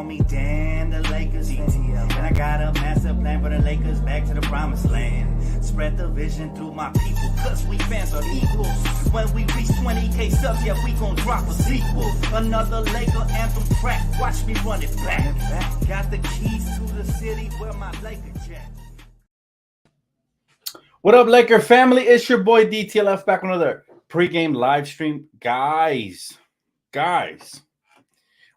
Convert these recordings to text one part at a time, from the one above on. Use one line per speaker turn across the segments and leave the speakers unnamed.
me Dan the Lakers. DTLF. And I got a massive plan for the Lakers back to the promised land. Spread the vision through my people, cause we fans are equal. When we reach 20K subs, yeah, we gon' drop a sequel. Another Laker anthem track, watch me run it back. Got the keys to the city where my Laker jet.
What up, Laker family? It's your boy DTLF back on another pregame live stream. Guys,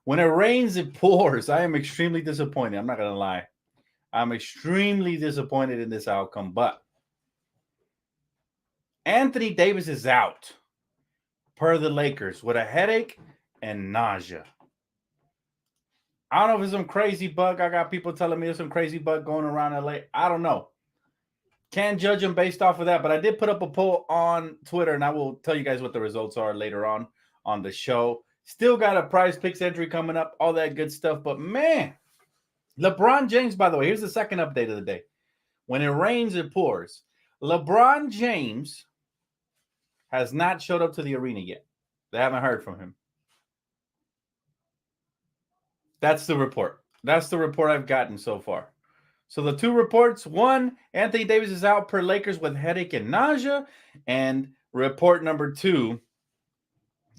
when it rains, it pours. I am extremely disappointed. I'm not going to lie. I'm extremely disappointed in this outcome, but Anthony Davis is out per the Lakers with a headache and nausea. I don't know if it's some crazy bug. I got people telling me there's some crazy bug going around LA. I don't know. Can't judge him based off of that, but I did put up a poll on Twitter, and I will tell you guys what the results are later on the show. Still got a prize picks entry coming up, all that good stuff. But, man, LeBron James, by the way, here's the second update of the day. When it rains, it pours. LeBron James has not showed up to the arena yet. They haven't heard from him. That's the report. That's the report I've gotten so far. So the two reports, one, Anthony Davis is out per Lakers with headache and nausea. And report number two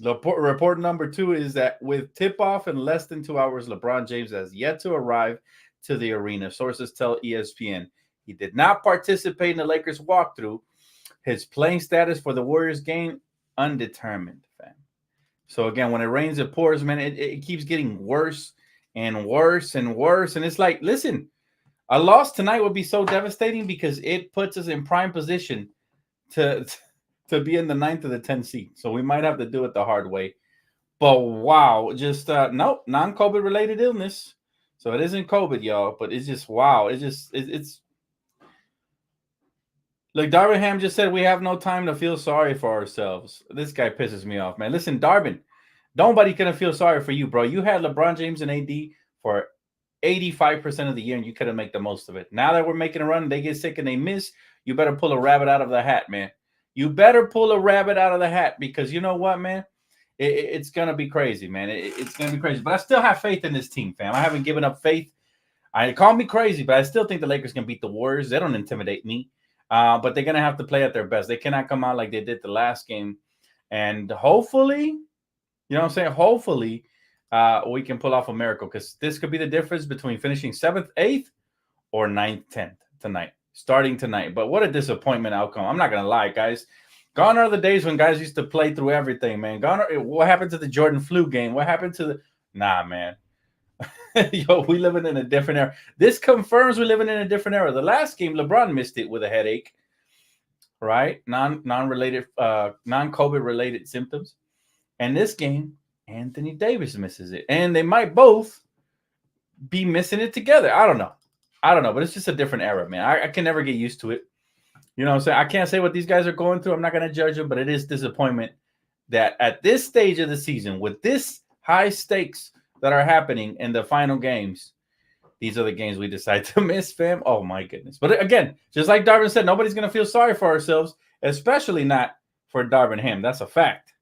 is that with tip-off in less than 2 hours, LeBron James has yet to arrive to the arena. Sources tell ESPN. He did not participate in the Lakers walkthrough. His playing status for the Warriors game, undetermined, fam. So, again, when it rains, it pours, man. It keeps getting worse and worse and worse. And it's like, listen, a loss tonight would be so devastating because it puts us in prime position to be in the 9th or the 10th seed. So we might have to do it the hard way. But wow, just nope, non-COVID related illness. So it isn't COVID, y'all. But it's just wow. It's look, Darvin Ham just said we have no time to feel sorry for ourselves. This guy pisses me off, man. Listen, Darvin, nobody gonna feel sorry for you, bro. You had LeBron James and AD for 85% of the year, and you couldn't make the most of it. Now that we're making a run, they get sick and they miss, you better pull a rabbit out of the hat, man. You better pull a rabbit out of the hat because you know what, man? It's going to be crazy, man. It's going to be crazy. But I still have faith in this team, fam. I haven't given up faith. Call me crazy, but I still think the Lakers can beat the Warriors. They don't intimidate me. But they're going to have to play at their best. They cannot come out like they did the last game. And hopefully, you know what I'm saying? Hopefully, we can pull off a miracle because this could be the difference between finishing 7th, 8th, or 9th, 10th tonight, starting tonight. But what a disappointment outcome. I'm not going to lie, guys. Gone are the days when guys used to play through everything, man. What happened to the Jordan flu game? What happened to the – nah, man. Yo, we living in a different era. This confirms we're living in a different era. The last game, LeBron missed it with a headache, right? Non-COVID-related symptoms. And this game, Anthony Davis misses it. And they might both be missing it together. I don't know. But it's just a different era, man. I can never get used to it. You know what I'm saying? I can't say what these guys are going through. I'm not going to judge them, but it is disappointment that at this stage of the season, with this high stakes that are happening in the final games, these are the games we decide to miss, fam. Oh, my goodness. But again, just like Darvin said, nobody's going to feel sorry for ourselves, especially not for Darvin Ham. That's a fact.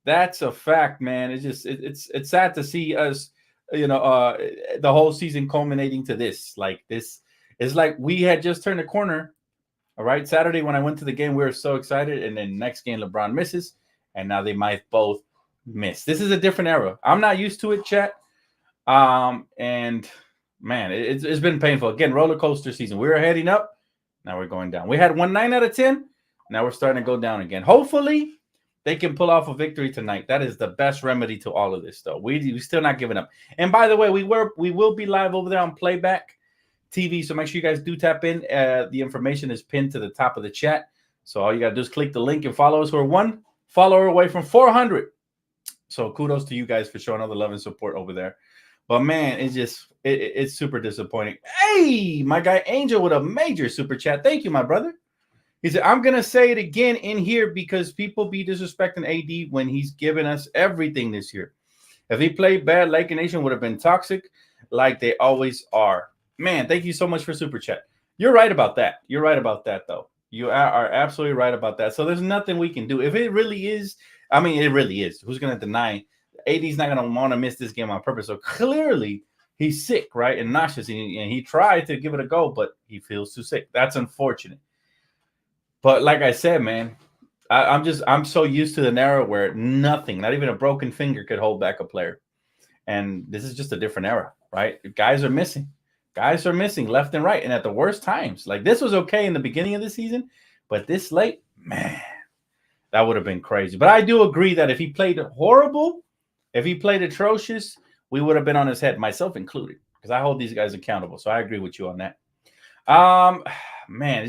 That's a fact, man. It's sad to see us, the whole season culminating to this. Like this, it's like we had just turned the corner. All right, Saturday when I went to the game, we were so excited, and then next game LeBron misses, and now they might both miss. This is a different era. I'm not used to it, chat. And man, it's been painful. Again, roller coaster season. We were heading up, now we're going down. We had 9 out of 10. Now we're starting to go down again. Hopefully, they can pull off a victory tonight. That is the best remedy to all of this, though. We're still not giving up. And by the way, we will be live over there on Playback TV, so make sure you guys do tap in. The information is pinned to the top of the chat. So all you got to do is click the link and follow us. We're 1 follower away from 400. So kudos to you guys for showing all the love and support over there. But, man, it's super disappointing. Hey, my guy Angel with a major super chat. Thank you, my brother. He said, I'm going to say it again in here because people be disrespecting AD when he's given us everything this year. If he played bad, Laker Nation would have been toxic like they always are. Man, thank you so much for super chat. You're right about that. You're right about that, though. You are absolutely right about that. So there's nothing we can do. If it really is, I mean, it really is. Who's going to deny? AD's not going to want to miss this game on purpose. So clearly he's sick, right? And nauseous, and he tried to give it a go, but he feels too sick. That's unfortunate. But like I said, man, I'm so used to an era where nothing, not even a broken finger, could hold back a player. And this is just a different era, right? Guys are missing. Guys are missing left and right, and at the worst times. Like, this was okay in the beginning of the season, but this late, man, that would have been crazy. But I do agree that if he played horrible, if he played atrocious, we would have been on his head, myself included, because I hold these guys accountable. So I agree with you on that. Man,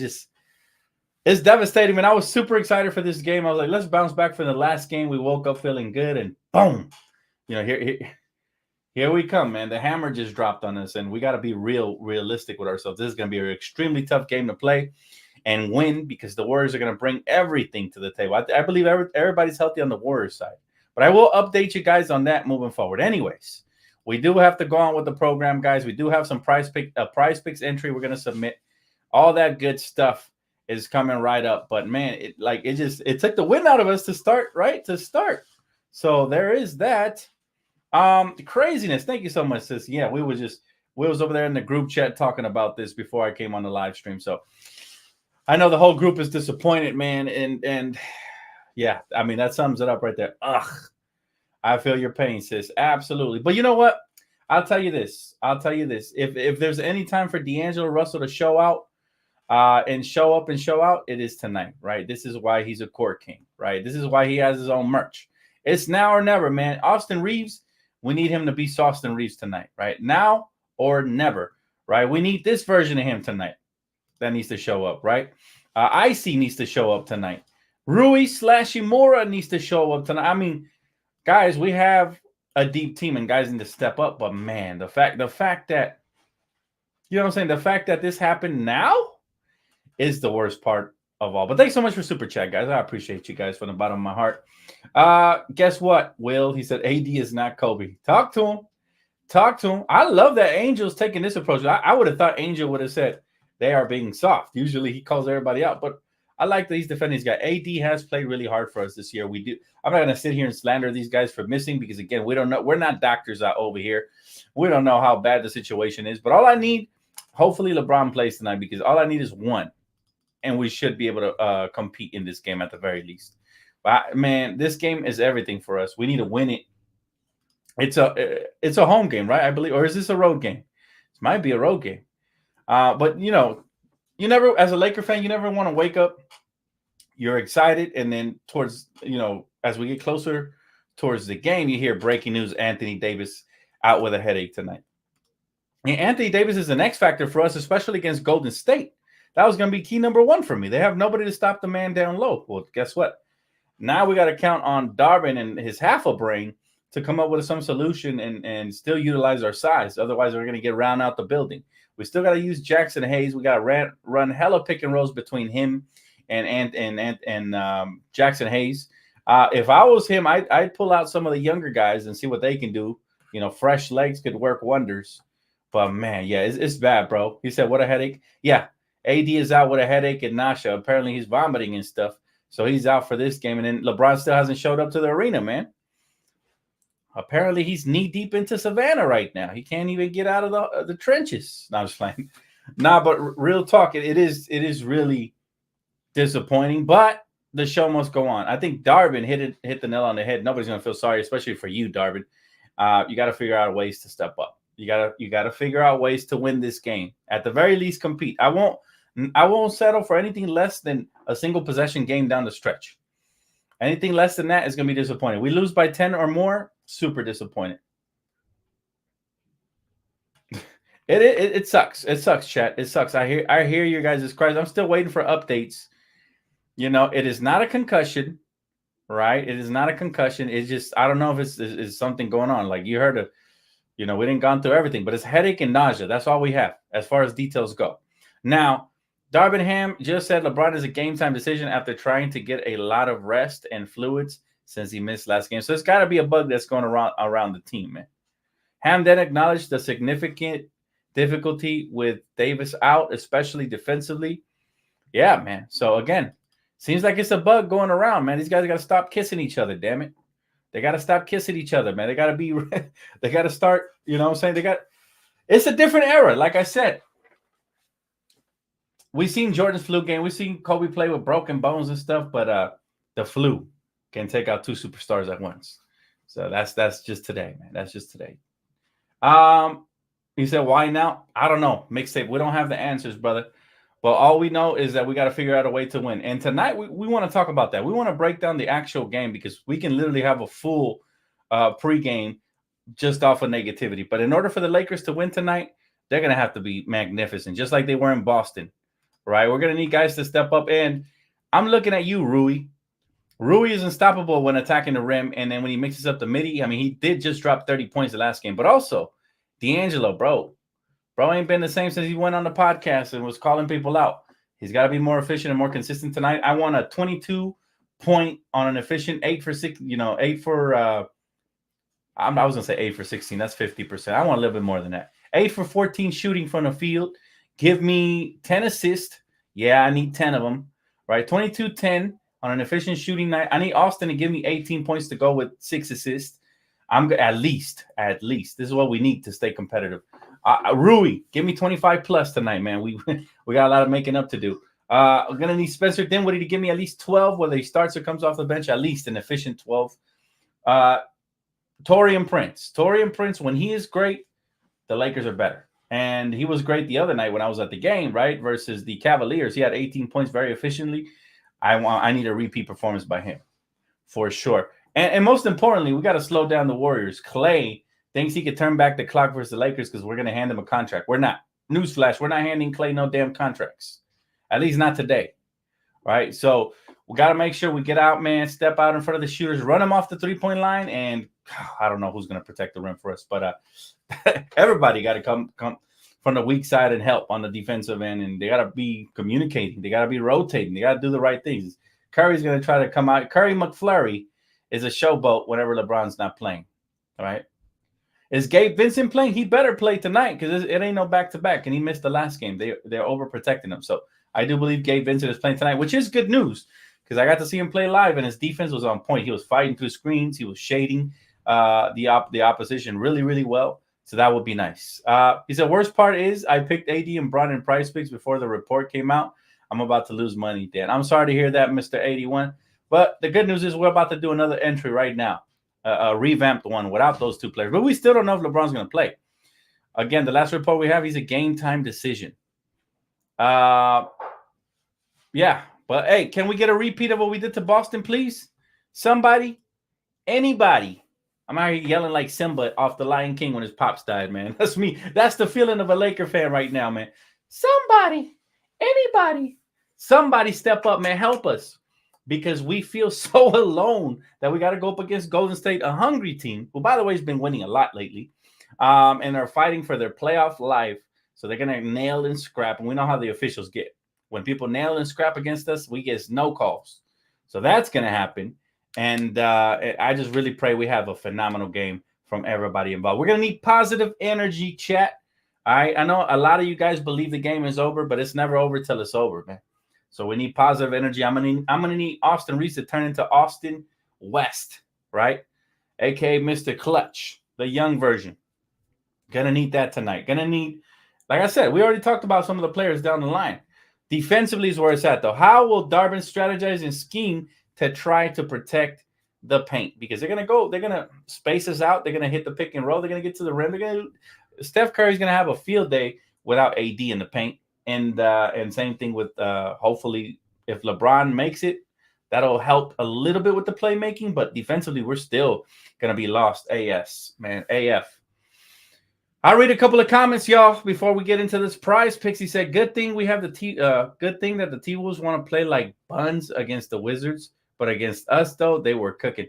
it's devastating, man. I was super excited for this game. I was like, let's bounce back from the last game. We woke up feeling good, and boom, here we come, man. The hammer just dropped on us, and we got to be realistic with ourselves. This is going to be an extremely tough game to play and win, because the Warriors are going to bring everything to the table. I believe everybody's healthy on the Warriors side, but I will update you guys on that moving forward. Anyways, we do have to go on with the program, guys. We do have some prize picks entry we're going to submit. All that good stuff is coming right up. But man, it took the wind out of us to start, right? So there is that. Craziness. Thank you so much, sis. Yeah, we was over there in the group chat talking about this before I came on the live stream. So I know the whole group is disappointed, man. And yeah, I mean, that sums it up right there. Ugh. I feel your pain, sis. Absolutely. But you know what? I'll tell you this. If there's any time for D'Angelo Russell to show out, and show up and show out, it is tonight, right? This is why he's a court king, right? This is why he has his own merch. It's now or never, man. Austin Reeves, we need him to be Austin Reeves tonight, right? Now or never, right? We need this version of him tonight that needs to show up, right? Icy needs to show up tonight. Rui / Imura needs to show up tonight. I mean, guys, we have a deep team and guys need to step up, but man, the fact that, you know what I'm saying? The fact that this happened now is the worst part of all. But thanks so much for Super Chat, guys. I appreciate you guys from the bottom of my heart. Guess what, Will? He said AD is not Kobe. Talk to him. I love that Angel's taking this approach. I would have thought Angel would have said they are being soft. Usually he calls everybody out, but I like that he's defending this guy. AD has played really hard for us this year. We do. I'm not going to sit here and slander these guys for missing because, again, we don't know. We're not doctors out over here. We don't know how bad the situation is. But all I need, hopefully LeBron plays tonight, because all I need is one. And we should be able to compete in this game at the very least. But, man, this game is everything for us. We need to win it. It's a home game, right? I believe. Or is this a road game? It might be a road game. But, you know, you never, as a Laker fan, you never want to wake up. You're excited. And then towards, you know, as we get closer towards the game, you hear breaking news, Anthony Davis out with a headache tonight. And Anthony Davis is an X factor for us, especially against Golden State. That was going to be key number one for me. They have nobody to stop the man down low. Well, guess what? Now we got to count on Darvin and his half a brain to come up with some solution and still utilize our size. Otherwise, we're going to get round out the building. We still got to use Jackson Hayes. We got to run hella pick and rolls between him and Jackson Hayes. If I was him, I'd pull out some of the younger guys and see what they can do. You know, fresh legs could work wonders. But, man, yeah, it's bad, bro. He said, what a headache. Yeah. AD is out with a headache and nausea. Apparently, he's vomiting and stuff. So he's out for this game. And then LeBron still hasn't showed up to the arena, man. Apparently, he's knee-deep into Savannah right now. He can't even get out of the trenches. No, I'm just playing. Nah, but real talk, it is really disappointing. But the show must go on. I think Darvin hit the nail on the head. Nobody's going to feel sorry, especially for you, Darvin. You got to figure out ways to step up. You gotta figure out ways to win this game. At the very least, compete. I won't settle for anything less than a single possession game down the stretch. Anything less than that is gonna be disappointing. We lose by 10 or more, super disappointed. It sucks. It sucks, chat. It sucks. I hear you guys' cries. I'm still waiting for updates. You know, it is not a concussion, right? It is not a concussion. It's just, I don't know if it's something going on. Like you heard of. You know, we didn't gone through everything, but it's headache and nausea. That's all we have as far as details go. Now, Darvin Ham just said LeBron is a game-time decision after trying to get a lot of rest and fluids since he missed last game. So it's got to be a bug that's going around the team, man. Ham then acknowledged the significant difficulty with Davis out, especially defensively. Yeah, man. So, again, seems like it's a bug going around, man. These guys got to stop kissing each other, damn it. They got to stop kissing each other, man. They got to start, you know what I'm saying? It's a different era. Like I said, we've seen Jordan's flu game. We've seen Kobe play with broken bones and stuff, but the flu can take out two superstars at once. So that's just today, man. That's just today. He said, why now? I don't know. Mixtape. We don't have the answers, brother. But all we know is that we got to figure out a way to win. And tonight, we want to talk about that. We want to break down the actual game because we can literally have a full pregame just off of negativity. But in order for the Lakers to win tonight, they're going to have to be magnificent, just like they were in Boston, right? We're going to need guys to step up. And I'm looking at you, Rui. Rui is unstoppable when attacking the rim. And then when he mixes up the midi, I mean, he did just drop 30 points the last game. But also, D'Angelo, bro ain't been the same since he went on the podcast and was calling people out. He's got to be more efficient and more consistent tonight. I want a 22-point on an efficient 8 for 6, 8 for I was going to say 8 for 16. That's 50%. I want a little bit more than that. 8 for 14 shooting from the field. Give me 10 assists. Yeah, I need 10 of them. Right? 22-10 on an efficient shooting night. I need Austin to give me 18 points to go with 6 assists. I'm at least. This is what we need to stay competitive. Rui, give me 25 plus tonight, man. We got a lot of making up to do. We're gonna need Spencer Dinwiddie to give me at least 12, whether he starts or comes off the bench, at least an efficient 12. Taurean Prince, when he is great, the Lakers are better. And he was great the other night when I was at the game, right? Versus the Cavaliers. He had 18 points very efficiently. I need a repeat performance by him for sure. And most importantly, we got to slow down the Warriors. Clay thinks he could turn back the clock versus the Lakers because we're going to hand him a contract. We're not. Newsflash, we're not handing Clay no damn contracts. At least not today. Right? So we got to make sure we get out, man, step out in front of the shooters, run them off the three-point line, and I don't know who's going to protect the rim for us, but everybody got to come from the weak side and help on the defensive end, and they got to be communicating. They got to be rotating. They got to do the right things. Curry's going to try to come out. Curry McFlurry is a showboat whenever LeBron's not playing. All right? Is Gabe Vincent playing? He better play tonight because it ain't no back-to-back, and he missed the last game. They're overprotecting him. So I do believe Gabe Vincent is playing tonight, which is good news because I got to see him play live, and his defense was on point. He was fighting through screens. He was shading the opposition really, really well. So that would be nice. He said, worst part is I picked AD and Bron in price picks before the report came out. I'm about to lose money, Dan. I'm sorry to hear that, Mr. 81. But the good news is we're about to do another entry right now, a revamped one without those two players. But we still don't know if LeBron's going to play. Again, the last report we have, he's a game-time decision. Yeah. But, hey, can we get a repeat of what we did to Boston, please? Somebody? Anybody? I'm out here yelling like Simba off the Lion King when his pops died, man. That's me. That's the feeling of a Laker fan right now, man. Somebody, anybody, somebody step up, man. Help us. Because we feel so alone that we got to go up against Golden State, a hungry team, who, by the way, has been winning a lot lately, and are fighting for their playoff life. So they're going to nail and scrap, and we know how the officials get. When people nail and scrap against us, we get no calls. So that's going to happen. And I just really pray we have a phenomenal game from everybody involved. We're going to need positive energy, chat. I know a lot of you guys believe the game is over, but it's never over till it's over, man. So we need positive energy. I'm gonna need Austin Reese to turn into Austin West, right? AKA Mr. Clutch, the young version. Gonna need that tonight. Gonna need, like I said, we already talked about some of the players down the line. Defensively is where it's at, though. How will Darvin strategize and scheme to try to protect the paint? Because they're gonna space us out. They're gonna hit the pick and roll. They're gonna get to the rim. Steph Curry's gonna have a field day without AD in the paint. And same thing with hopefully if LeBron makes it, that'll help a little bit with the playmaking. But defensively, we're still gonna be lost. AF. I'll read a couple of comments, y'all, before we get into this prize picks. He said, "Good thing we have good thing that the T-Wolves want to play like buns against the Wizards, but against us though, they were cooking."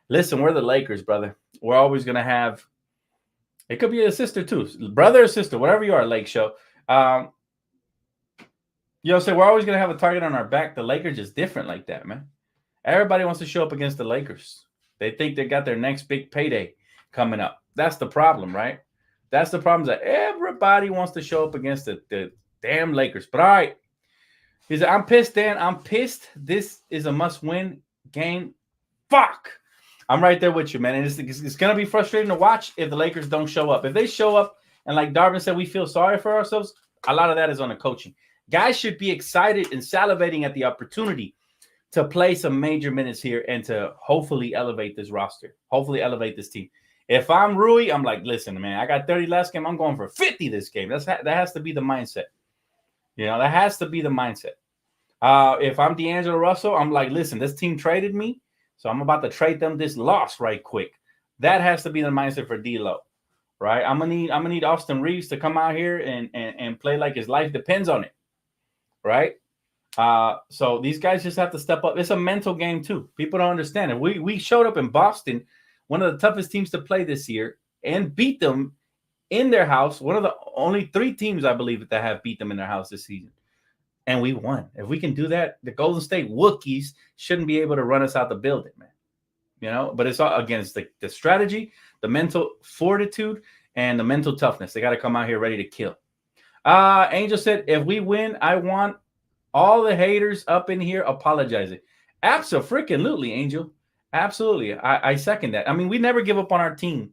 Listen, we're the Lakers, brother. We're always gonna have. It could be a sister too, brother or sister, whatever you are. Lake Show. So we're always going to have a target on our back. The Lakers is different like that, man. Everybody wants to show up against the Lakers. They think they got their next big payday coming up. That's the problem, right? That's the problem, that everybody wants to show up against the damn Lakers. But all right. He said, I'm pissed, Dan. I'm pissed. This is a must-win game. Fuck. I'm right there with you, man. And it's going to be frustrating to watch if the Lakers don't show up. If they show up And like Darvin said, we feel sorry for ourselves. A lot of that is on the coaching. Guys should be excited and salivating at the opportunity to play some major minutes here and to hopefully elevate this roster, hopefully elevate this team. If I'm Rui, I'm like, listen, man, I got 30 last game. I'm going for 50 this game. That has to be the mindset. That has to be the mindset. If I'm D'Angelo Russell, I'm like, listen, this team traded me, so I'm about to trade them this loss right quick. That has to be the mindset for D-Lo, right? I'm gonna need Austin Reeves to come out here and play like his life depends on it, right? So these guys just have to step up. It's a mental game too. People don't understand it. We showed up in Boston, one of the toughest teams to play this year, and beat them in their house. One of the only 3 teams, I believe, that have beat them in their house this season. And we won. If we can do that, the Golden State Wookiees shouldn't be able to run us out the building, man. But it's all against the strategy, the mental fortitude, and the mental toughness. They got to come out here ready to kill. Angel said, if we win, I want all the haters up in here apologizing. Absolutely, Angel. Absolutely. I second that. I mean, we never give up on our team.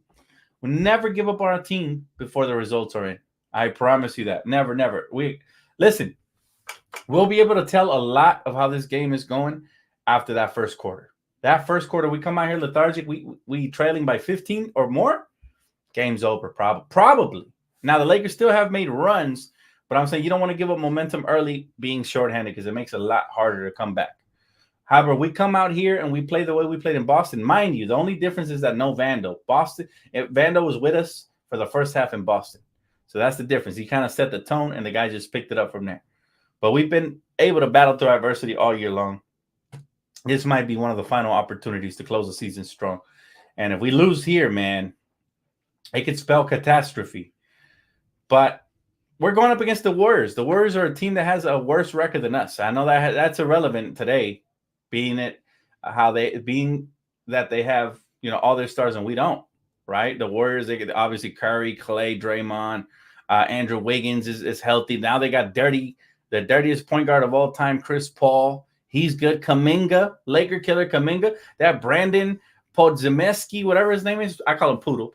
We never give up on our team before the results are in. I promise you that. Never, never. Listen. We'll be able to tell a lot of how this game is going after that first quarter. That first quarter, we come out here lethargic. We trailing by 15 or more. Game's over, probably. Now, the Lakers still have made runs, but I'm saying you don't want to give up momentum early being shorthanded because it makes it a lot harder to come back. However, we come out here and we play the way we played in Boston. Mind you, the only difference is that no Vando. Vando was with us for the first half in Boston. So that's the difference. He kind of set the tone, and the guy just picked it up from there. But we've been able to battle through adversity all year long. This might be one of the final opportunities to close the season strong. And if we lose here, man, it could spell catastrophe. But we're going up against the Warriors. The Warriors are a team that has a worse record than us. I know that's irrelevant today, being that they have all their stars and we don't. Right? The Warriors, they get obviously Curry, Clay, Draymond, Andrew Wiggins is healthy. Now they got the dirtiest point guard of all time, Chris Paul. He's good. Kuminga, Laker killer Kuminga. That Brandon Podziemski, whatever his name is, I call him Poodle.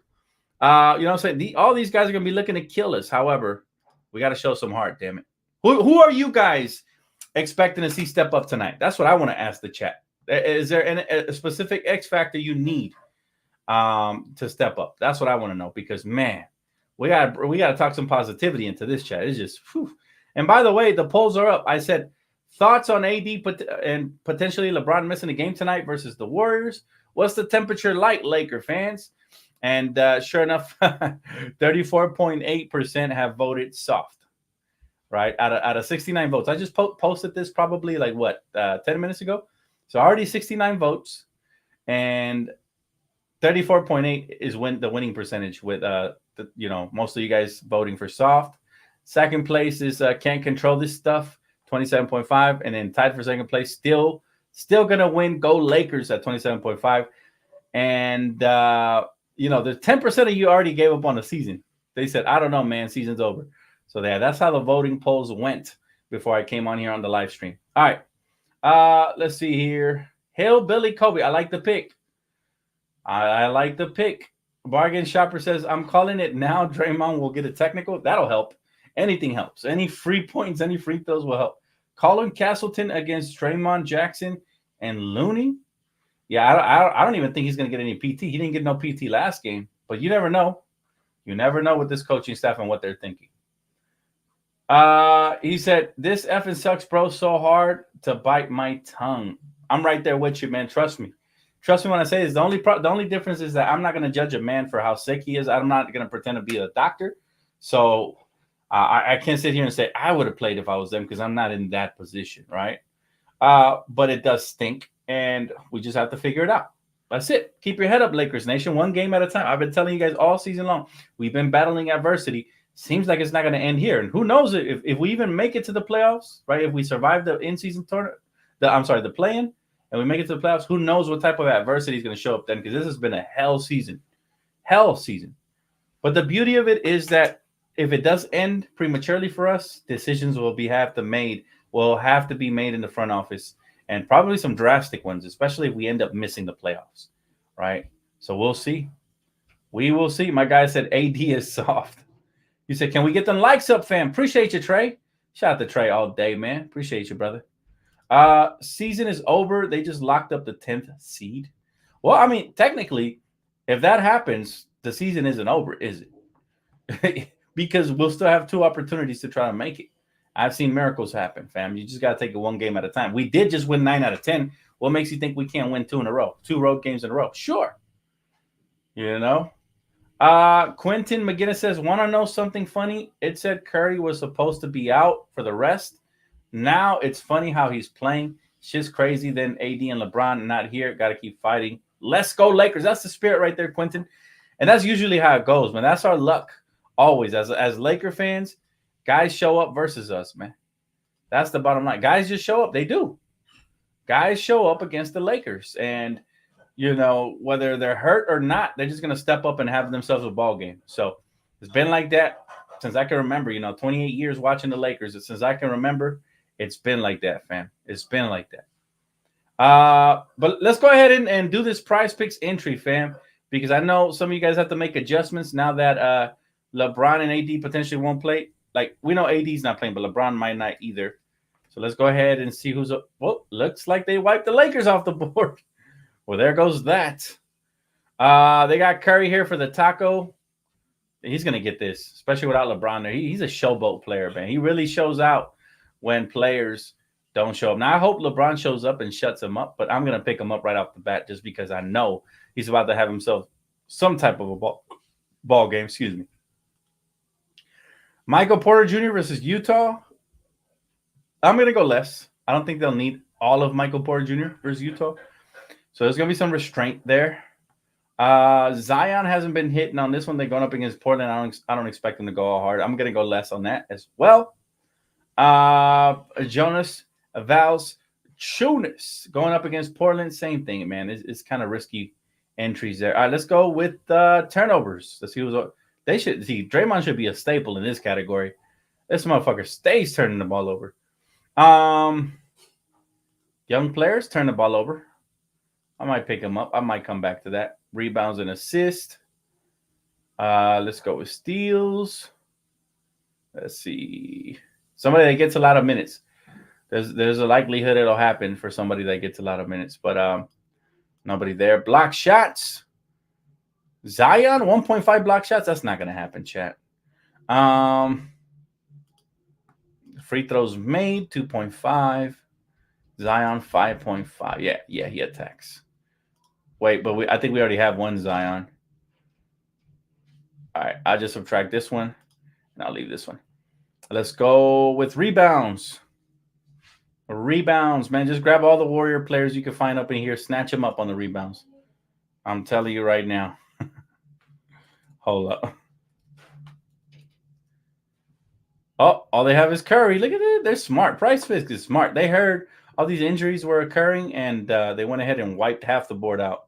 What I'm saying? All these guys are going to be looking to kill us. However, we got to show some heart, damn it. Who are you guys expecting to see step up tonight? That's what I want to ask the chat. Is there a specific X factor you need to step up? That's what I want to know because, man, we got to talk some positivity into this chat. It's just, whew. And by the way, the polls are up. I said, thoughts on AD and potentially LeBron missing a game tonight versus the Warriors? What's the temperature like, Laker fans? And sure enough, 34.8% have voted soft, right? Out of 69 votes. I just posted this probably 10 minutes ago. So already 69 votes. And 34.8 is the winning percentage with, most of you guys voting for soft. Second place is Can't Control This Stuff, 27.5. And then tied for second place, still going to win. Go Lakers at 27.5. And, the 10% of you already gave up on the season. They said, I don't know, man, season's over. So that's how the voting polls went before I came on here on the live stream. All right. Let's see here. Hail Billy Kobe. I like the pick. I like the pick. Bargain Shopper says, I'm calling it now. Draymond will get a technical. That'll help. Anything helps. Any free points, any free throws will help. Colin Castleton against Draymond Jackson and Looney. Yeah, I don't even think he's going to get any PT. He didn't get no PT last game. But you never know. You never know with this coaching staff and what they're thinking. He said, this effing sucks, bro. So hard to bite my tongue. I'm right there with you, man. Trust me. Trust me when I say this. The only difference is that I'm not going to judge a man for how sick he is. I'm not going to pretend to be a doctor. So I can't sit here and say I would have played if I was them because I'm not in that position, right? But it does stink, and we just have to figure it out. That's it. Keep your head up, Lakers Nation. One game at a time. I've been telling you guys all season long. We've been battling adversity. Seems like it's not going to end here. And who knows if we even make it to the playoffs, right? If we survive the in-season tournament, the play-in, and we make it to the playoffs, who knows what type of adversity is going to show up then? Because this has been a hell season. But the beauty of it is that if it does end prematurely for us, decisions will have to be made in the front office, and probably some drastic ones, especially if we end up missing the playoffs, right? So we'll see. We will see. My guy said AD is soft. You said, can we get them likes up, fam? Appreciate you, Trey. Shout out to Trey all day, man. Appreciate you, brother. Season is over. They just locked up the 10th seed. Well, I mean, technically, if that happens, the season isn't over, is it? Because we'll still have 2 opportunities to try to make it. I've seen miracles happen, fam. You just got to take it 1 game at a time. We did just win 9 out of 10. What makes you think we can't win 2 in a row? 2 road games in a row? Sure. You know? Quentin McGinnis says, want to know something funny? It said Curry was supposed to be out for the rest. Now it's funny how he's playing. Shit's crazy. Then AD and LeBron not here. Got to keep fighting. Let's go Lakers. That's the spirit right there, Quentin. And that's usually how it goes, man. That's our luck always. As Laker fans, guys show up versus us, man. That's the bottom line. Guys just show up. They do. Guys show up against the Lakers. And, you know, whether they're hurt or not, they're just going to step up and have themselves a ball game. So it's been like that since I can remember, 28 years watching the Lakers. Since I can remember, it's been like that, fam. It's been like that. But let's go ahead and do this prize picks entry, fam, because I know some of you guys have to make adjustments now that LeBron and AD potentially won't play. Like, we know AD's not playing, but LeBron might not either. So let's go ahead and see who's up. Well, looks like they wiped the Lakers off the board. Well, there goes that. They got Curry here for the taco. He's going to get this, especially without LeBron there. He's a showboat player, man. He really shows out when players don't show up. Now, I hope LeBron shows up and shuts him up, but I'm going to pick him up right off the bat just because I know he's about to have himself some type of a ball game. Excuse me. Michael Porter Jr. versus Utah. I'm going to go less. I don't think they'll need all of Michael Porter Jr. versus Utah. So there's going to be some restraint there. Zion hasn't been hitting on this one. They're going up against Portland. I don't expect them to go all hard. I'm going to go less on that as well. Jonas Valanciunas going up against Portland. Same thing, man. It's kind of risky entries there. All right, let's go with turnovers. Let's see who's they should see. Draymond should be a staple in this category. This motherfucker stays turning the ball over. Young players turn the ball over. I might pick him up. I might come back to that. Rebounds and assists. Let's go with steals. Let's see. Somebody that gets a lot of minutes. There's a likelihood it'll happen for somebody that gets a lot of minutes, but nobody there. Block shots. Zion, 1.5 block shots. That's not going to happen, chat. Free throws made, 2.5. Zion, 5.5. Yeah, he attacks. Wait, but I think we already have one Zion. All right, I'll just subtract this one, and I'll leave this one. Let's go with rebounds. Rebounds, man. Just grab all the Warrior players you can find up in here. Snatch them up on the rebounds. I'm telling you right now. Hold up. Oh, all they have is Curry. Look at it. They're smart. PrizePicks is smart. They heard all these injuries were occurring, and they went ahead and wiped half the board out.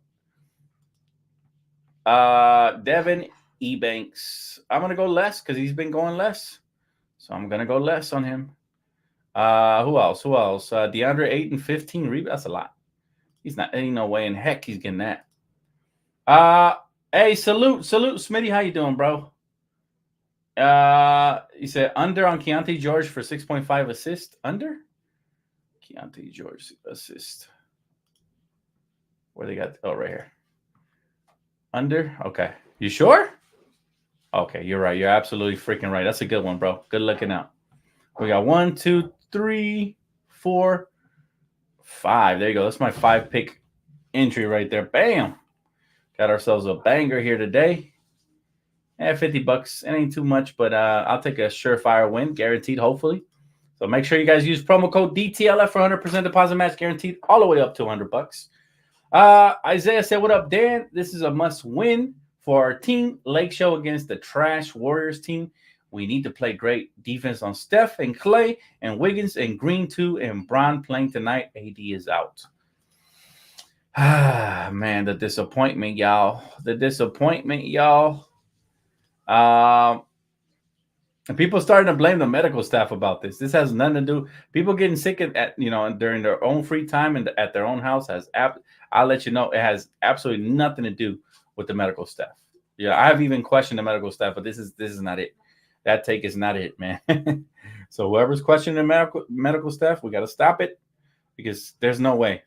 Devin Ebanks. I'm going to go less because he's been going less. So I'm going to go less on him. Who else? DeAndre 8 and 15 rebounds. That's a lot. He's not, ain't no way in heck he's getting that. Hey, salute, Smitty. How you doing, bro? He said under on Keontae George for 6.5 assist. Under? Keontae George assist. Where they got? Oh, right here. Under? Okay. You sure? Okay, you're right. You're absolutely freaking right. That's a good one, bro. Good looking out. We got 1, 2, 3, 4, 5. There you go. That's my 5-pick entry right there. Bam. Got ourselves a banger here today. $50. It ain't too much, but I'll take a surefire win, guaranteed, hopefully. So make sure you guys use promo code DTLF for 100% deposit match guaranteed all the way up to $100. Isaiah said, what up, Dan? This is a must-win for our team. Lake Show against the trash Warriors team. We need to play great defense on Steph and Clay and Wiggins and Green too, and Bron playing tonight. AD is out. Ah, man, the disappointment, y'all. And people starting to blame the medical staff about this. This has nothing to do. People getting sick at during their own free time and at their own house I'll let you know it has absolutely nothing to do with the medical staff. Yeah, I've even questioned the medical staff, but this is not it. that take is not it, man. So whoever's questioning medical staff, we got to stop it because there's no way.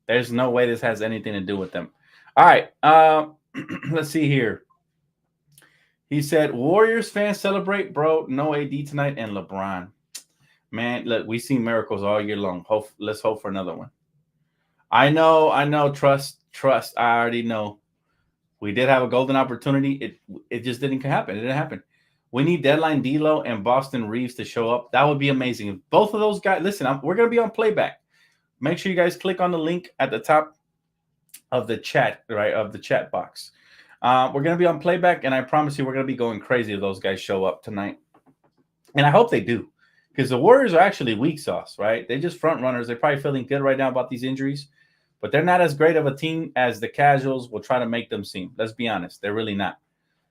There's no way this has anything to do with them. All right. Let's see here. He said, Warriors fans celebrate, bro. No AD tonight and LeBron. Man, look, we've seen miracles all year long. Let's hope for another one. I know. Trust. I already know. We did have a golden opportunity. It just didn't happen. It didn't happen. We need deadline D'Lo and Boston Reeves to show up. That would be amazing. If both of those guys, listen, we're going to be on playback. Make sure you guys click on the link at the top of the chat, right, of the chat box. We're going to be on playback, and I promise you we're going to be going crazy if those guys show up tonight. And I hope they do, because the Warriors are actually weak sauce, right? They're just front runners. They're probably feeling good right now about these injuries, but they're not as great of a team as the casuals will try to make them seem. Let's be honest. They're really not.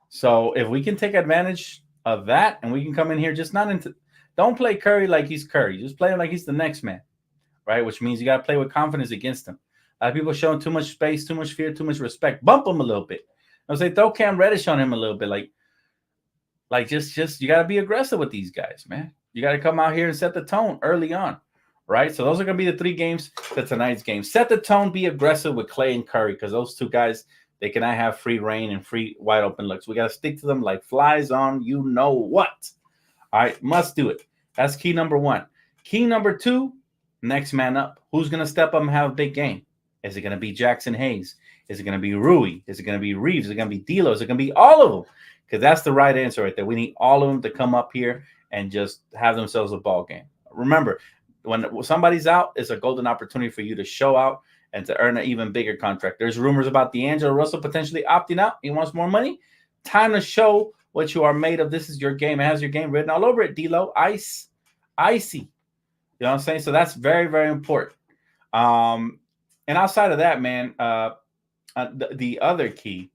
So if we can take advantage of that and we can come in here don't play Curry like he's Curry. Just play him like he's the next man, right? Which means you got to play with confidence against him. A lot of people showing too much space, too much fear, too much respect. Bump him a little bit. I'll say throw Cam Reddish on him a little bit. Like just you got to be aggressive with these guys, man. You got to come out here and set the tone early on, right? So those are going to be the 3 games to tonight's game. Set the tone, be aggressive with Clay and Curry, because those 2 guys, they cannot have free reign and free wide open looks. We got to stick to them like flies on you know what. All right, must do it. That's key number 1. Key number 2, next man up. Who's going to step up and have a big game? Is it going to be Jackson Hayes? Is it going to be Rui? Is it going to be Reeves? Is it going to be D'Lo? Is it going to be all of them? Because that's the right answer right there. We need all of them to come up here and just have themselves a ball game. Remember, when somebody's out, it's a golden opportunity for you to show out and to earn an even bigger contract. There's rumors about D'Angelo Russell potentially opting out. He wants more money. Time to show what you are made of. This is your game. It has your game written all over it, D'Lo. Icy. You know what I'm saying? So that's very, very important. And outside of that, man, the other key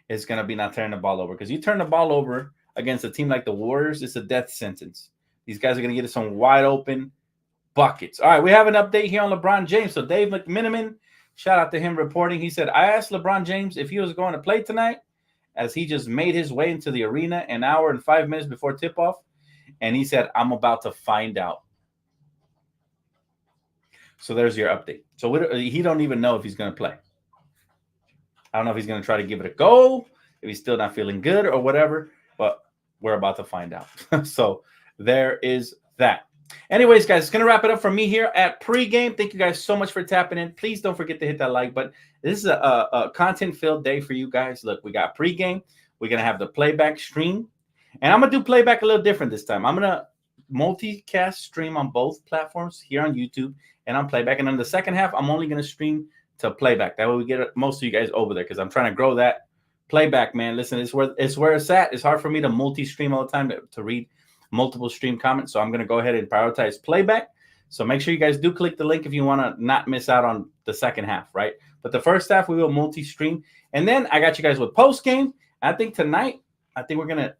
is going to be not turning the ball over. Because you turn the ball over against a team like the Warriors, it's a death sentence. These guys are going to get some wide open buckets. All right, we have an update here on LeBron James. So Dave McMiniman, shout out to him reporting. He said, I asked LeBron James if he was going to play tonight, as he just made his way into the arena an hour and 5 minutes before tip-off. And he said, I'm about to find out. So there's your update. So he don't even know if he's going to play. I don't know if he's going to try to give it a go, if he's still not feeling good or whatever, but we're about to find out. So there is that. Anyways, guys, it's going to wrap it up for me here at Pregame. Thank you guys so much for tapping in. Please don't forget to hit that like button. This is a content-filled day for you guys. Look, we got Pregame. We're going to have the playback stream. And I'm going to do playback a little different this time. I'm going to multicast stream on both platforms here on YouTube and on playback. And in the second half, I'm only going to stream to playback. That way we get most of you guys over there, because I'm trying to grow that playback, man. Listen, it's where it's at. It's hard for me to multi-stream all the time to read multiple stream comments. So I'm going to go ahead and prioritize playback. So make sure you guys do click the link if you want to not miss out on the second half, right? But the first half, we will multi-stream. And then I got you guys with post-game. I think tonight, we're going to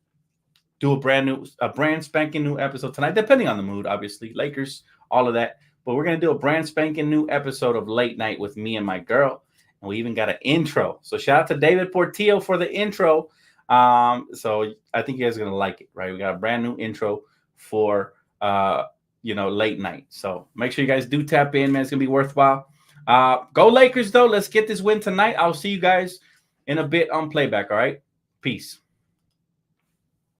do a brand spanking new episode tonight, depending on the mood, obviously. Lakers, all of that. But we're going to do a brand spanking new episode of Late Night with me and my girl. And we even got an intro. So shout out to David Portillo for the intro. So I think you guys are going to like it, right? We got a brand new intro for, Late Night. So make sure you guys do tap in, man. It's going to be worthwhile. Go Lakers, though. Let's get this win tonight. I'll see you guys in a bit on playback, all right? Peace.